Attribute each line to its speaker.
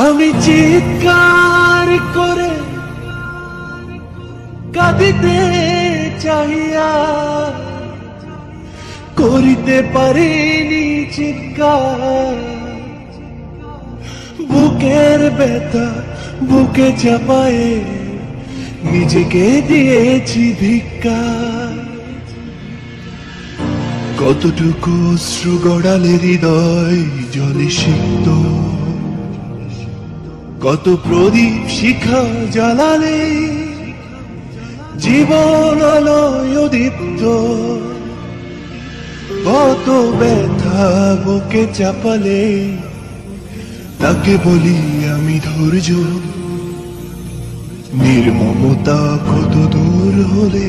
Speaker 1: আমি চিৎকার করে কাঁদিতে চাহিয়া করিতে পারিনি চিৎকার। বুকের ব্যথা বুকে চাপায়ে নিজেকে দিয়েছি ধিক্কার। কতটুকু অশ্রু গড়ালে হৃদয় জলে সিক্ত, কত প্রদীপ শিখা জ্বালালে জীবন আলোয় দীপ্ত। কত ব্যথা বুকে চাপালে তাকে বলি আমি ধৈর্য। নির্মমতা কত দূর হলে